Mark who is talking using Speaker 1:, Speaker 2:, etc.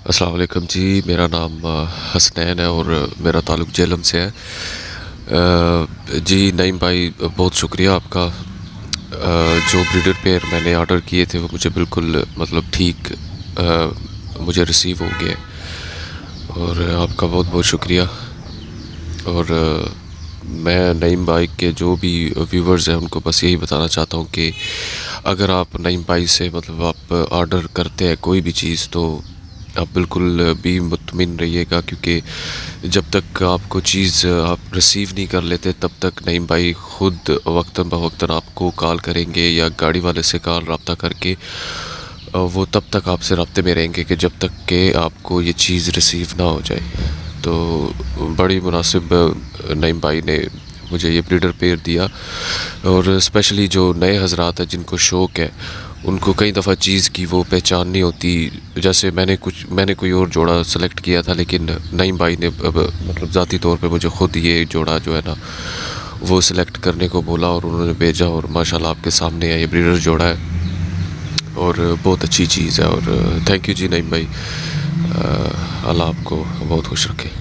Speaker 1: अस्सलाम वालेकुम जी। मेरा नाम हसनैन है और मेरा ताल्लुक़ जेहलम से है। जी नईम भाई, बहुत शुक्रिया आपका। जो ब्रीडर पेयर मैंने ऑर्डर किए थे वो मुझे बिल्कुल मतलब ठीक मुझे रिसीव हो गए और आपका बहुत बहुत शुक्रिया। और मैं नईम भाई के जो भी व्यूवर्स हैं उनको बस यही बताना चाहता हूँ कि अगर आप नईम भाई से मतलब आप ऑर्डर करते हैं कोई भी चीज़, तो आप बिल्कुल भी मुतमिन रहिएगा, क्योंकि जब तक आपको चीज़ आप रिसीव नहीं कर लेते तब तक नईम भाई ख़ुद वक्तन बवक्तन आपको कॉल करेंगे या गाड़ी वाले से कॉल रब्ता करके वो तब तक आपसे रब्ते में रहेंगे कि जब तक कि आपको ये चीज़ रिसीव ना हो जाए। तो बड़ी मुनासिब नईम भाई ने मुझे ये ब्रीडर पेयर दिया। और स्पेशली जो नए हज़रात हैं जिनको शौक़ है, उनको कई दफ़ा चीज़ की वो पहचान नहीं होती। जैसे मैंने कोई और जोड़ा सेलेक्ट किया था, लेकिन नईम भाई ने अब मतलब ज़ाती तौर पे मुझे ख़ुद ये जोड़ा जो है ना वो सिलेक्ट करने को बोला और उन्होंने भेजा, और माशाल्लाह आपके सामने है ये ब्रीडर जोड़ा है और बहुत अच्छी चीज़ है। और थैंक यू जी नईम भाई। अल्लाह आपको बहुत खुश रखे।